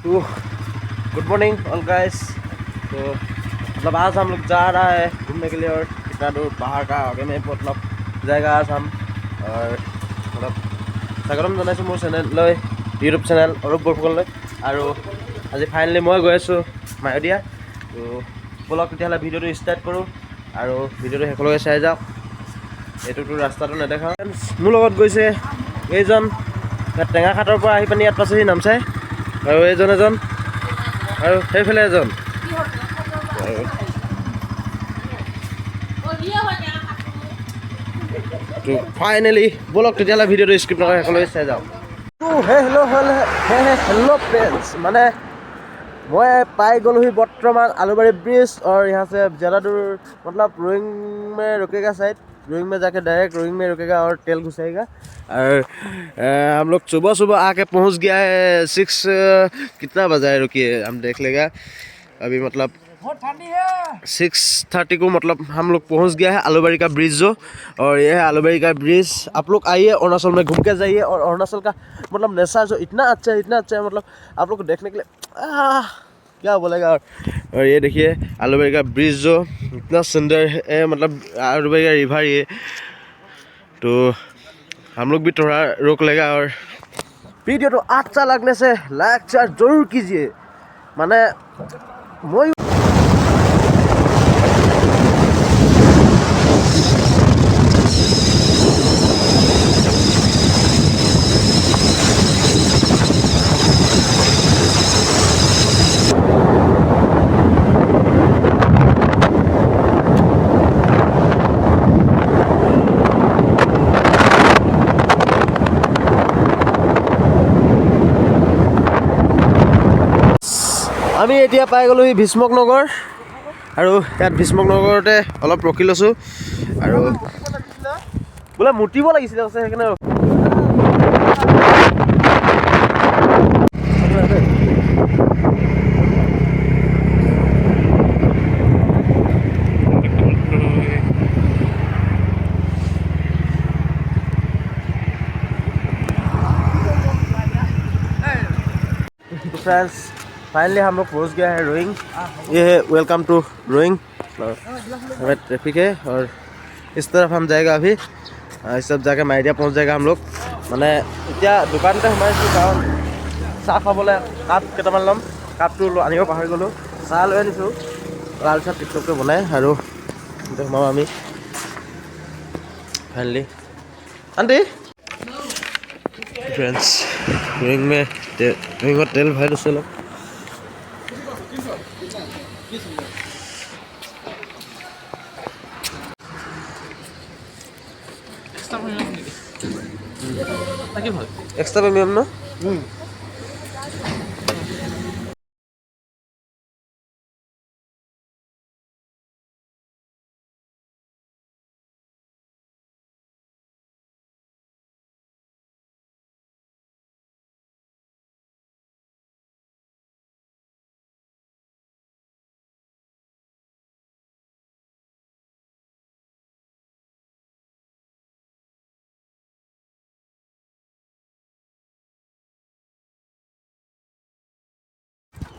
तो good morning all guys. तो मतलब आज हम लोग जा रहा है घूमने के लिए और कितना दूर पहाड़ का आगे में मतलब जाएगा आज हम। और मतलब স্বাগতম জনাইছোঁ মোৰ চেনেললৈ, ইউটিউব চেনেল অৰূপ বৰফুকনলৈ। আৰু আজি ফাইনেলি মই গৈ আছোঁ মায়'দিয়া। তো ব'লক তেতিয়াহ'লে ভিডিঅ'টো ষ্টাৰ্ট কৰোঁ আৰু ভিডিঅ'টো শেষলৈকে চাই যাওক। এইটোতো ৰাস্তাটো নেদেখাওঁ। মোৰ লগত গৈছে এইজন, ইয়াত টেঙাখাটৰ পৰা আহি পানি ইয়াত পাইছেহি নামচাই, আৰু এইজন এজন আৰু সেইফালে এজন। তো ফাইনেলি ব'লক তেতিয়াহ'লে ভিডিঅ'টো স্কিপ নকৰি শেষলৈকে চাই যাওক। তো হেল্ল' ফ্ৰেণ্ডছ, মানে मैं पाई गलू ही बर्तमान आलूबाड़ी ब्रिज। और यहाँ से ज़्यादा दूर मतलब रोइंग में रुकेगा शायद, रोइंग में जाके डायरेक्ट रोइंग में रुकेगा और तेल घुसाएगा। और हम लोग सुबह सुबह आके पहुँच गया है 6 कितना बजा है, रुकिए हम देख लेगा अभी। मतलब 6:30 को मतलब हम लोग पहुँच गया है आलूबाड़ी का ब्रिज जो। और ये है आलूबाड़ी का ब्रिज। आप लोग आइए अरुणाचल में घूम के जाइए। और अरुणाचल का मतलब नेचर जो इतना अच्छा है मतलब आप लोग को देखने के लिए क्या बोलेगा। और ये देखिए आलूबाड़ी का ब्रिज जो इतना सुंदर है, मतलब आलूबाड़ी का रिवर ये। तो हम लोग भी थोड़ा रोक लेगा। और वीडियो तो अच्छा लगने से लाइक शेयर जरूर कीजिए। माने मैं আমি এতিয়া পাই গ'লোহি ভীষ্মক নগৰ। আৰু ইয়াত ভীষ্মক নগৰতে অলপ ৰখি লৈছোঁ। আৰু বোলে মুতিব লাগিছিলে আছে সেইকাৰণে फ्रेंड्स फाइनली हम लोग पहुँच गया है रोइंग। ये है वेलकम टू रोइंग। हमें ट्रैफिक है और इस तरफ हम जाएगा अभी। इस सब जाके माय'दिया पहुँच जाएगा हम लोग। মানে এতিয়া দোকানতে সোমাইছোঁ কাৰণ চাহ খাবলৈ কাপ কেইটামান ল'ম। কাপটো আনিব পাহৰি গ'লোঁ। চাহ লৈ আনিছোঁ, লাল চাহ টিকটককৈ বনাই। আৰু সোমাম আমি फाइनली। आंटी फ्रेंड्स रोइंग में तेल भर লৈছোঁ অলপ। एक्स्ट्रा प्रीमियम ना।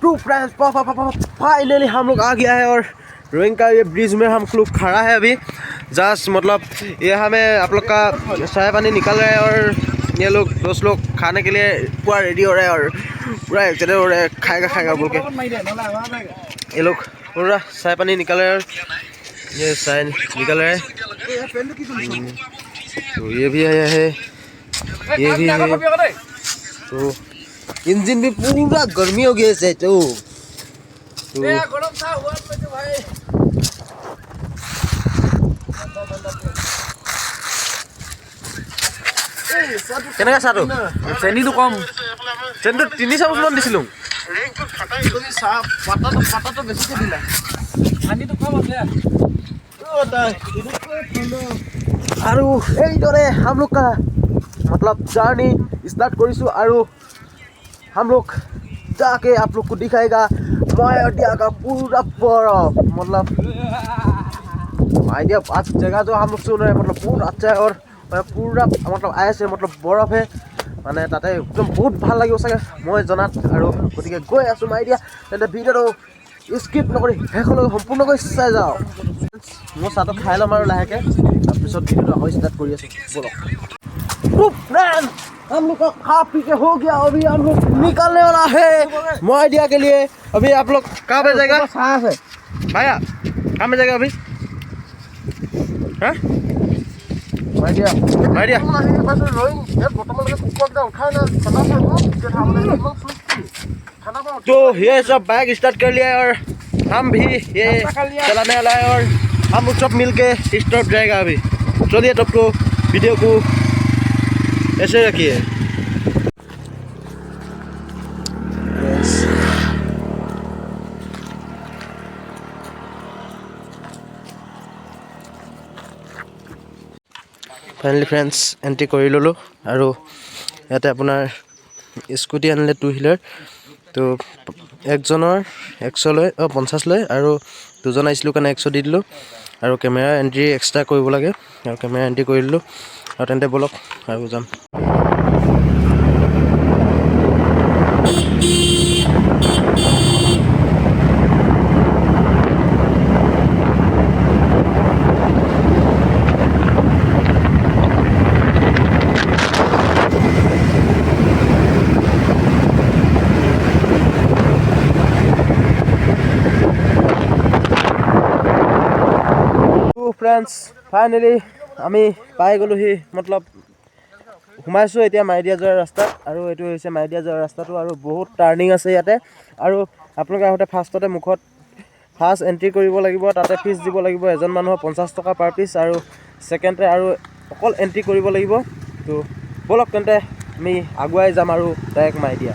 टू फ्रेंड्स फाइनली हम लोग आ गया है। और रोइंग का ये ब्रिज में हम लोग खड़ा है अभी जस्ट। मतलब ये हमें आप लोग का चाय पानी निकल रहा है। और ये लोग दोस्त लोग खाने के लिए पूरा रेडी हो रहा है और पूरा एक्साइटेड हो रहा है, खाएगा बोल के। ये लोग पूरा चाय पानी निकल रहा है और ये चाय निकल रहा है। तो ये भी आया है, ये भी है। तो इंजन भी पूरा गर्मी हो गया है। तो কেনেকৈ চাহটো চেনীটো কম, চেনীটো 3 চামুচমান দিছিলোঁ। আৰু এইদৰে हम लोग का मतलब जर्नी स्टार्ट करिছোঁ। আৰু हम लोग जाके आप लोग को दिखाएगा माय'दिया का पूरा बर्फ। मतलब माय'दिया आज जगह जो हम लोग सुन रहे हैं मतलब बहुत अच्छा है। और पूरा मतलब ऐसे मतलब बर्फ है। মানে তাতে একদম বহুত ভাল লাগিব চাগে মই জনাত আৰু গতিকে গৈ আছোঁ মাৰি দিয়া তেন্তে ভিডিঅ'টো স্কিপ নকৰি শেষলৈ সম্পূৰ্ণকৈ চাই যাওঁ মই চাহটো খাই ল'ম আৰু লাহেকৈ তাৰপিছত ভিডিঅ'টো আকৌ ষ্টাৰ্ট কৰি আছোঁ ব'লক तो फ्रेंड्स हम लोग का खा पी के हो गया अभी हम लोग निकलने वाला है मोइडिया के लिए अभी आप लोग कहाँ पे जाएगा साफ है भैया कहाँ पे जाएगा अभी हाँ मोइडिया मोइडिया तो ये सब बैग स्टार्ट कर लिया है और हम भी ये चलाने वाला है और हम लोग सब मिल के स्टार्ट जाएगा अभी चलिए तब तो वीडियो को ऐसे रखिए फाइनली फ्रेंड्स एंट्री कर ललो और इते अपना स्कूटी आनिले 2 व्हीलर तो एकजनर 100 लय 50 लय और दुजन आइसिलो कारण 100 दी दिलो और कैमेरा एंट्री एक्सट्रा करब लागे और कैमेरा एंट्री कर दिलो और तेंते बोलक और जाम फ्रेंड्स फाइनली आमी पाई गलोहि मतलब घुमाइছোঁ এতিয়া মাইডিয়া যোৱাৰ ৰাস্তাত আৰু এইটো হৈছে মাইডিয়া যোৱাৰ ৰাস্তাটো আৰু বহুত টাৰ্নিং আছে ইয়াতে আৰু আপোনালোকে আহোঁতে ফাৰ্ষ্টতে মুখত ফাৰ্ষ্ট এন্ট্ৰি কৰিব লাগিব তাতে ফিজ দিব লাগিব এজন মানুহৰ 50 টকা পাৰ পিস আৰু সেকেন্ডে আৰু অকল এন্ট্ৰি কৰিব লাগিব তো বলক তেন্তে আমি আগুৱাই যাম আৰু ডাইৰেক্ট মাইডিয়া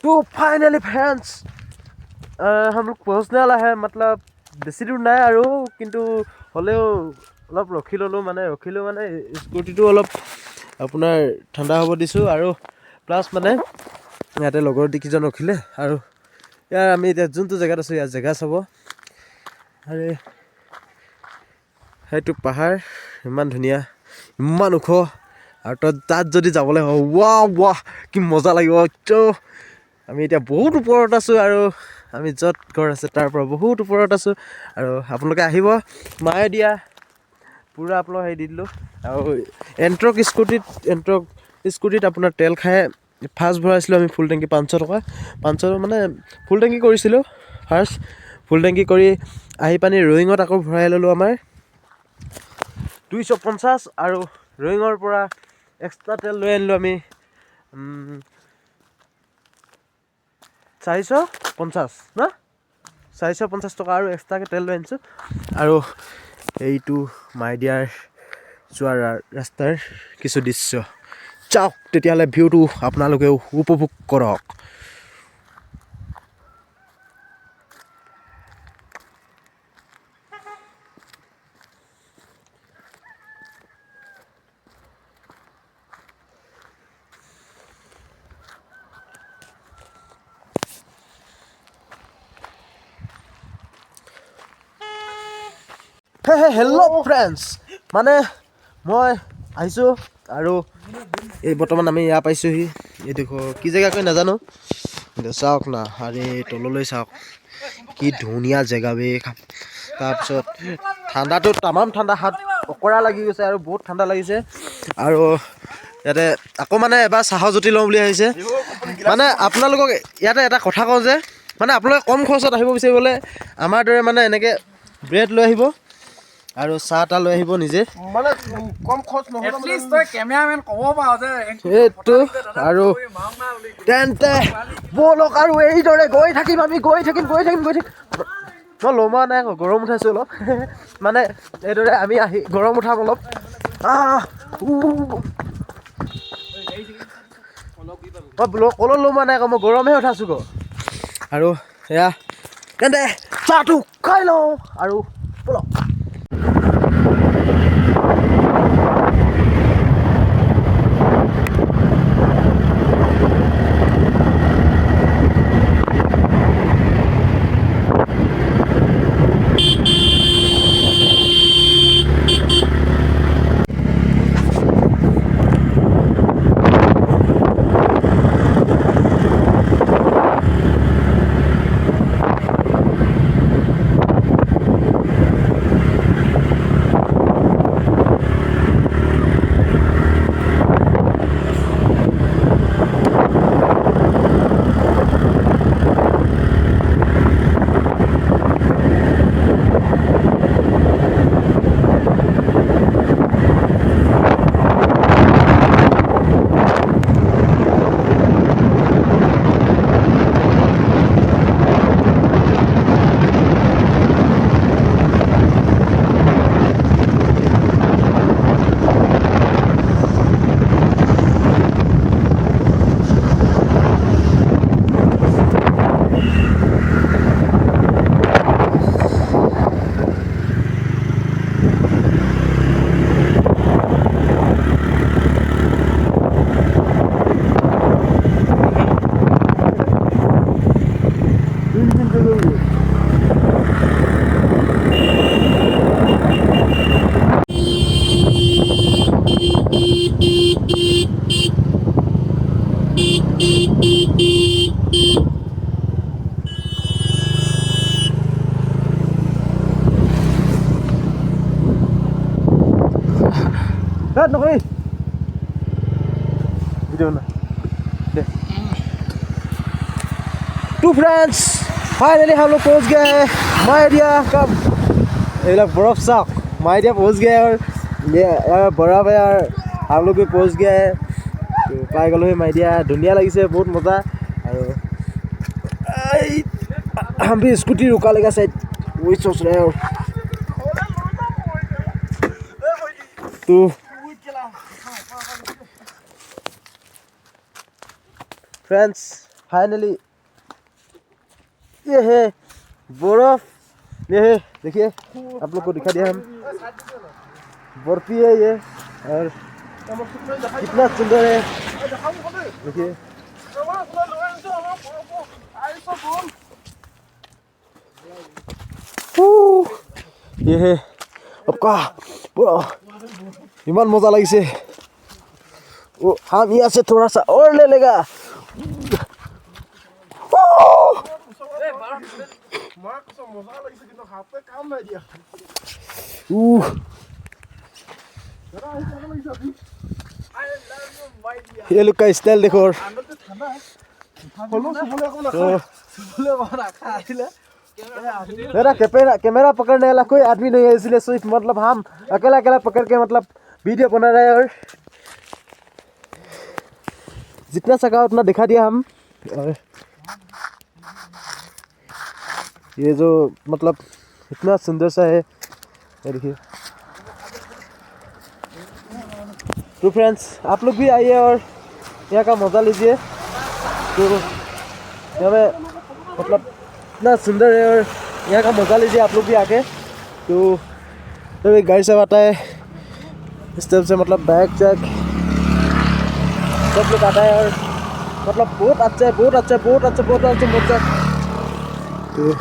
तो फाइनली फ्रेंड्स हम लोग पहुँचने वाला है मतलब बेसी दूर ना और किंतु हलेও অলপ ৰখি ললো মানে স্কুটিটো অলপ আপোনাৰ ঠাণ্ডা হ'ব দিছো আৰু প্লাস মানে ইয়াতে লগৰ দিকিজন ৰখিলে আৰু ইয়াৰ আমি এতিয়া যোনটো জায়গাত আছো ইয়াৰ জায়গা চাব আৰে হেতু পাহাৰ ইমান ধুনিয়া ইমান ওখ আৰু তাত যদি যাবলৈ হয় ওয়াও ওয়াহ কি মজা লাগিব তো আমি এতিয়া বহুত ওপৰত আছো আৰু আমি যত ঘৰ আছে তাৰ পৰা বহুত ওপৰত আছো আৰু আপোনালোকে আহিব মাইডিয়া পুৰা আপলোড হৈ দিলো আৰু এন্ট্ৰক স্কুটিত আপোনাৰ তেল খায় ফাৰ্ষ্ট ভৰাইছিলো আমি ফুল টেংকি 500 টকা 500 মানে ফুল টেংকি কৰিছিলো ফাৰ্ষ্ট ফুল টেংকি কৰি আহি পানি ৰয়িঙত আকৌ ভৰাই ললো আমাৰ 250 আৰু ৰয়িঙৰ পৰা এক্সট্ৰা তেল লৈ আনিলো আমি 450 না 450 টকা আৰু এক্সট্ৰাকে তেল লৈ আনিছো আৰু এইটো মাইডিয়াৰ যোৱাৰ ৰাস্তাৰ কিছু দৃশ্য চাওক তেতিয়ালে ভিউটো আপোনালোকেও উপভোগ কৰক हेलो फ्रेंड्स माने मैं आइसो और ये बर्तमान आम यहाँ पासी ये देखो कि जगह कोई नाजानो चाওক ना अरे तलলৈ चाওক कि धुनिया जगह बे तारपिছত ঠাণ্ডাটো তামাম ঠাণ্ডা हाथ अकरा লাগি গৈছে और बहुत ঠাণ্ডা লাগিছে और ইয়াতে আকৌ মানে এবাৰ চাহৰ জুতি লওঁ বুলি আহিছে মানে আপোনালোকক ইয়াতে এটা কথা কওঁ যে মানে আপোনালোকে কম খৰচত আহিব বিচাৰিবলৈ আমাৰ দৰে মানে এনেকৈ ব্ৰেড লৈ আহিব আৰু চাহ তাহ লৈ আহিব নিজে মানে কম খৰচ নহয় এটলিষ্ট তই কেমেৰামেন ক'ব পাৰ যে এইটো আৰু তেন্তে ব'লক আৰু এইদৰে গৈ থাকিম আমি গৈ থাকিম মই ল'মা নাই আকৌ গৰম উঠাইছোঁ অলপ মানে এইদৰে আমি আহি গৰম উঠাম অলপ কলত ল'মা নাই আকৌ মই গৰমহে উঠাইছোঁ আকৌ আৰু এয়া তেন্তে চাহটো খাই লওঁ আৰু ব'লক नखरी वीडियो ना टू फ्रेंड्स फाइनली हम लोग पहुंच गए हैं माय एरिया कब ये लोग बर्फ साफ माय एरिया पहुंच गए और ये बर्फ है और हम लोग भी पहुंच गए हैं तो पाई गलो माय एरिया धुनिया लगी से बहुत मजा और हम भी स्कूटी रुका लेगा शायद वही सोच रहे हैं और तो फ्रेंड्स फाइनली ये है बर्फ ये है देखिए आप लोग को दिखा दिया हम बर्फी है ये और कितना सुंदर है देखिए ये है आपका इमान मजा लगी से वो हम यहाँ से थोड़ा सा और ले लेगा ये लोग का स्टाइल देखो और मेरा कैमरा पकड़ने वाला कोई आदमी नहीं है इसलिए सिर्फ मतलब हम अकेला पकड़ के मतलब वीडियो बना रहे हैं और जितना सका उतना दिखा दिया हम और ये जो मतलब इतना सुंदर सा है देखिए तो फ्रेंड्स आप लोग भी आइए और यहाँ का मज़ा लीजिए तो यहाँ पे मतलब इतना सुंदर है और यहाँ का मज़ा लीजिए आप लोग भी आके तो एक गाड़ी सब आता है इस तरफ से मतलब बैग चेक सब लोग आता है और मतलब बहुत अच्छा मजा तो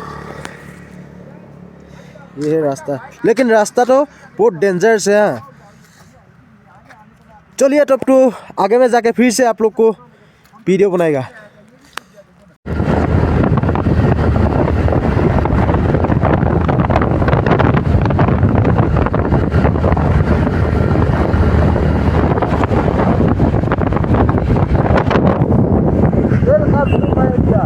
ये है रास्ता लेकिन रास्ता तो बहुत डेंजरस है हाँ चलिए तब तो आगे में जाके फिर से आप लोग को वीडियो बनाएगा নাই এতিয়া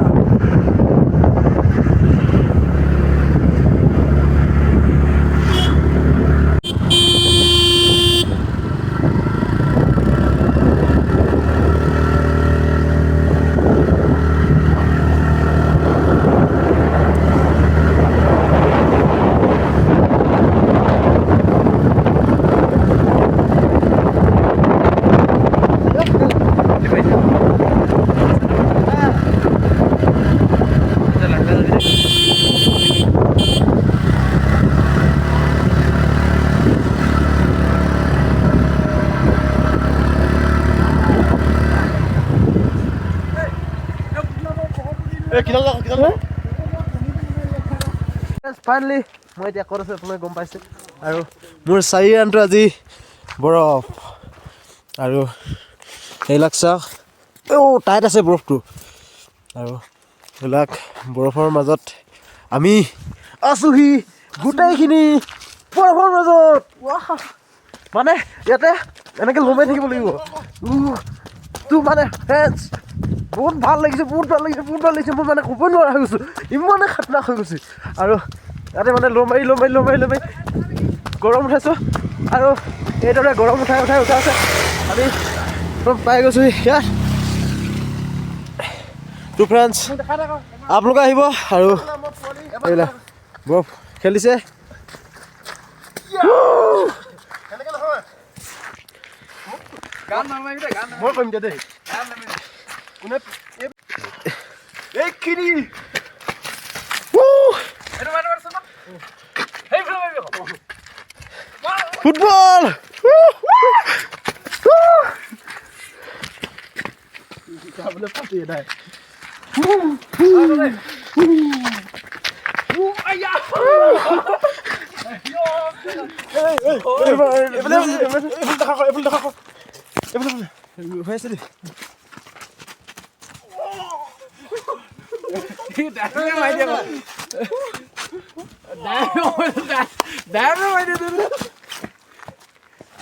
ফাইনেলি মই এতিয়া ক'ত আছোঁ আপোনালোকে গম পাইছে আৰু মোৰ চাৰিআনটো আজি বৰফ আৰু এইবিলাক চাওক টাইট আছে বৰফটো আৰু এইবিলাক বৰফৰ মাজত আমি আছোহি গোটেইখিনি বৰফৰ মাজত মানে ইয়াতে এনেকৈ লমাই থাকিব লাগিব তোৰ মানে ফ্ৰেণ্ডছ বহুত ভাল লাগিছে বহুত ভাল লাগিছে বহুত ভাল লাগিছে মই মানে ক'ব নোৱাৰা হৈ গৈছোঁ ইমানে খাতনাক হৈ গৈছে আৰু ইয়াতে মানে লমাই গৰম উঠাইছোঁ আৰু এইদৰে গৰম উঠাই আছে আমি পাই গৈছোঁ ইয়াত টু ফ্ৰেণ্ডছ আপোনালোকে আহিব আৰু এইবিলাক বৰফ খেলিছে মই কৰিম দিয়া দেই এইখিনি ফুটবল পাতি নাই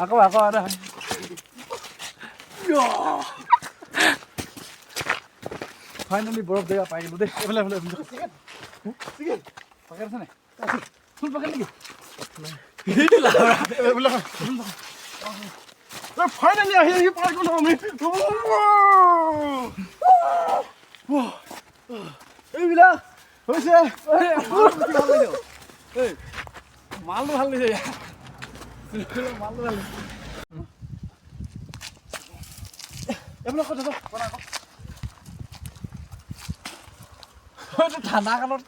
আকৌ ফাইনেলি বৰফ জেগা পাই গ'লো দেই এইফালে ফুল পাকে নেকি ফাইনেলি আহি পাই গ'লো আমি এইবিলাক হৈছে মালটো ভাল লাগিছে মালটো ভাল লাগিছে এইবিলাক কথা ঠাণ্ডা কালত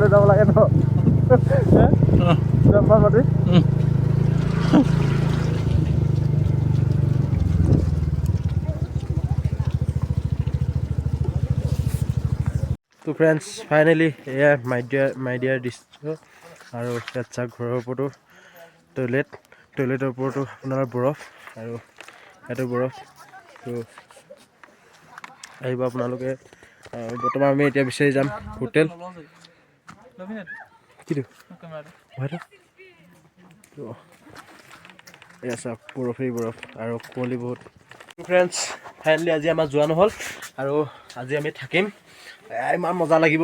লৈ যাব লাগে ন মাতি তো ফ্ৰেণ্ডছ ফাইনেলি এয়া মাই ডিয়াৰ দৃশ্য আৰু ইয়াত চাওক ঘৰৰ ওপৰতো টয়লেটৰ ওপৰতো আপোনাৰ বৰফ আৰু ইয়াতো বৰফ তো আহিব আপোনালোকে বৰ্তমান আমি এতিয়া বিচাৰি যাম হোটেল কিটো এয়া চাওক বৰফেই বৰফ আৰু কুঁৱলী বহুত ফ্ৰেণ্ডছ ফাইনেলি আজি আমাৰ যোৱা নহ'ল আৰু আজি আমি থাকিম ইমান মজা লাগিব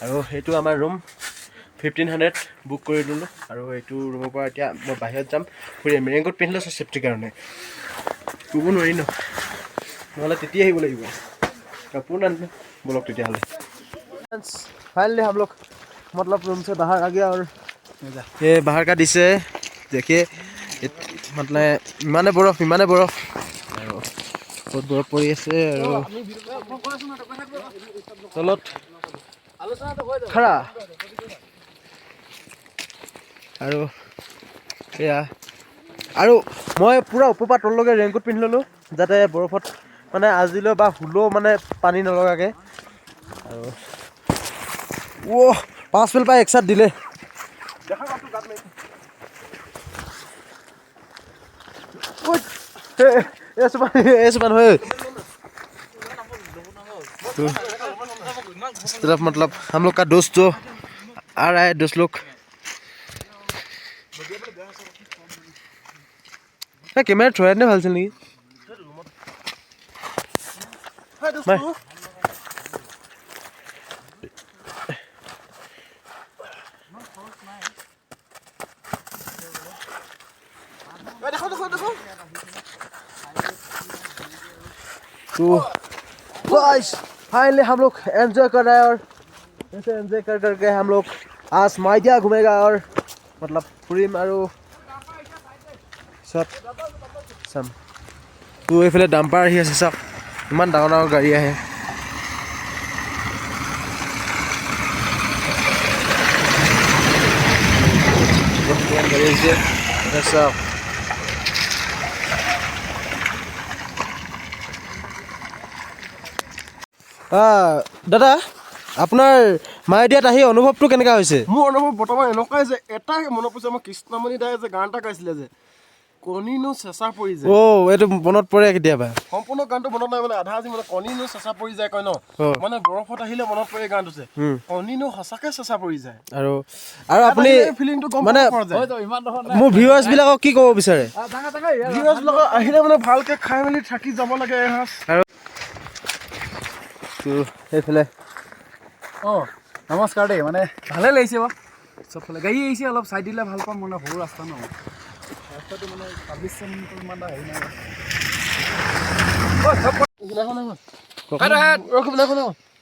আৰু সেইটো আমাৰ ৰুম 1500 বুক কৰি দিলোঁ আৰু এইটো ৰুমৰ পৰা এতিয়া মই বাহিৰত যাম ফুৰিম ৰেইনকোট পিন্ধি লৈছোঁ চেফটিৰ কাৰণে ক'ব নোৱাৰি ন নহ'লে তেতিয়া আহিব লাগিব কাপোৰ নানিলে बोलो तेतियाह'লে फाइनली हम लोग मतलब रूम से बाहर आ गया और ये बाहर का डिश है देखिए मतलब इमाने बरफ बहुत बरफ पड़ी আছে আৰু তলত খৰা আৰু এয়া আৰু মই পুৰা ওপৰ পৰা তললৈকে ৰেইনকোট পিন্ধি ল'লোঁ যাতে বৰফত মানে আজিলৈ বা হ'লেও মানে পানী নলগাকৈ আৰু পাঁচ ফেল পাই একচাত দিলে तरफ मतलब हम लोग का दोस्त जो आ रहा है दोस्त लोग कैमरा थोड़ा ने ভাল নেকি तो गाइस फाइनली हम लोग एंजॉय कर रहे हैं और ऐसे एंजॉय कर करके हम लोग आज माइडिया घूमेगा और मतलब पूरी मारो सब सम तो এইফালে ডাম্পাৰ আহি আছে সব ইমান ডাঙৰ ডাঙৰ গাড়ী আহে গাড়ী আছে সব দাদা আপোনাৰ মাইডিয়াত আহি অনুভৱটো কেনেকুৱা হৈছে মোৰ অনুভৱ বৰ্তমান এনেকুৱাই যে এটাই মনত পৰিছে মই কৃষ্ণমণি দাই যে গান এটা গাইছিলে যে কণীনো চেঁচা পৰি যায় এইটো মনত পৰে কেতিয়াবা সম্পূৰ্ণ গানটো মনত নাই মানে আধা আজি মানে কণীনো চেঁচা পৰি যায় কয় ন মানে বৰফত আহিলে মনত পৰে গানটো যে কণীনো সঁচাকে চেঁচা পৰি যায় আৰু আপুনি ফিলিংটো গম মানে মোৰ ভিউৱাৰ্ছ বিলাকক কি ক'ব বিচাৰে ভিউৱাৰ্ছ বিলাকক আহিলে মানে ভালকে খাই মেলি থাকি যাব লাগে এসাঁজ আৰু এইফালে নমস্কাৰ দেই মানে ভালে লাগিছে বাৰু চবফালে গাড়ী আহিছে অলপ চাই দিলে ভাল পাম মানে সৰু ৰাস্তা ন ৰাস্তাটো মানে 26 মিনিটৰ মান হেৰি নাই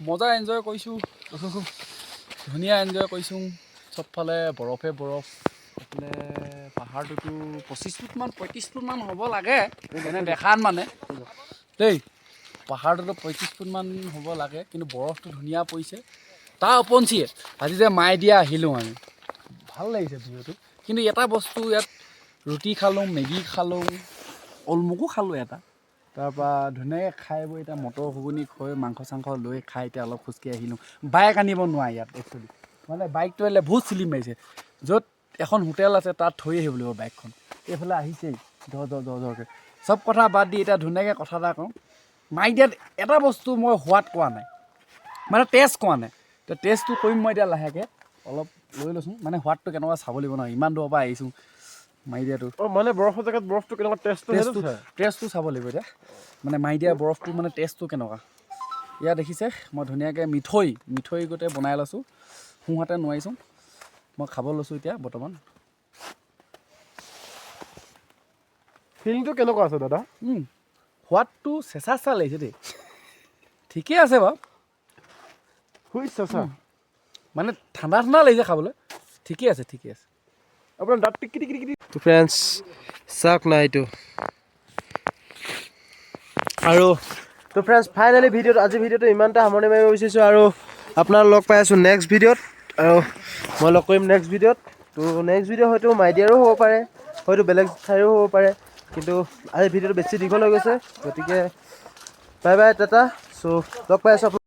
মজা এনজয় কৰিছোঁ ধুনীয়া এনজয় কৰিছোঁ চবফালে বৰফে বৰফ এইফালে পাহাৰটোতো 25 ফুটমান 35 ফুটমান হ'ব লাগে এনে দেখাত মানে দেই পাহাৰটোতো 35 ফুটমান হ'ব লাগে কিন্তু বৰফটো ধুনীয়া পৰিছে তাৰ ওপৰঞ্চিয়ে আজি যে মাইডিয়া আহিলোঁ আমি ভাল লাগিছে ভিডিঅ'টো কিন্তু এটা বস্তু ইয়াত ৰুটি খালোঁ মেগী খালোঁ অলমুকো খালোঁ এটা তাৰপৰা ধুনীয়াকৈ খাই বৈ এতিয়া মটৰ ঘুগুনি খৈ মাংস চাংস লৈ খাই এতিয়া অলপ খোজকাঢ়ি আহিলোঁ বাইক আনিব নোৱাৰি ইয়াত একচুৱেলি মানে বাইকটো আহিলে বহুত চিলিম মাৰিছে য'ত এখন হোটেল আছে তাত থৈ আহিব লাগিব বাইকখন এইফালে আহিছেই দৰকৈ চব কথা বাদ দি এতিয়া ধুনীয়াকৈ কথা এটা কওঁ মাইডিয়াত এটা বস্তু মই সোৱাদ কোৱা নাই মানে টেষ্ট কোৱা নাই এতিয়া টেষ্টটো কৰিম মই এতিয়া লাহেকৈ অলপ লৈ লৈছোঁ মানে সোৱাদটো কেনেকুৱা চাব লাগিব নহয় ইমান দূৰৰ পৰা আহিছোঁ মাইডিয়াটো মানে বৰফৰ জেগাত বৰফটো কেনেকুৱা টেষ্টটো চাব লাগিব এতিয়া মানে মাইডিয়া বৰফটো মানে টেষ্টটো কেনেকুৱা ইয়াত দেখিছে মই ধুনীয়াকৈ মিঠৈ গোটেই বনাই লৈছোঁ সোঁহাতে নোৱাৰিছোঁ মই খাব লৈছোঁ এতিয়া বৰ্তমান ফিলিংটো কেনেকুৱা আছে দাদা সোৱাদটো চেঁচা লাগিছে দেই ঠিকেই আছে বাৰু মানে ঠাণ্ডা লাগিছে খাবলৈ ঠিকেই আছে আপোনাৰ দাঁত টিকি তো ফ্ৰেণ্ডছ চাওক না এইটো আৰু তো ফ্ৰেণ্ডছ ফাইনেলি আজি ভিডিঅ'টো ইমানটা সামৰণি মাৰিব বিচাৰিছোঁ আৰু আপোনাৰ লগ পাই আছোঁ নেক্সট ভিডিঅ'ত আৰু মই লগ কৰিম নেক্সট ভিডিঅ'ত তো নেক্সট ভিডিঅ' হয়তো মাইডিয়াৰো হ'ব পাৰে হয়তো বেলেগ ঠাইৰো হ'ব পাৰে কিন্তু আজি ভিডিঅ'টো বেছি দীঘল হৈ গৈছে গতিকে বাই বাই টাটা চ' লগ পাই আছোঁ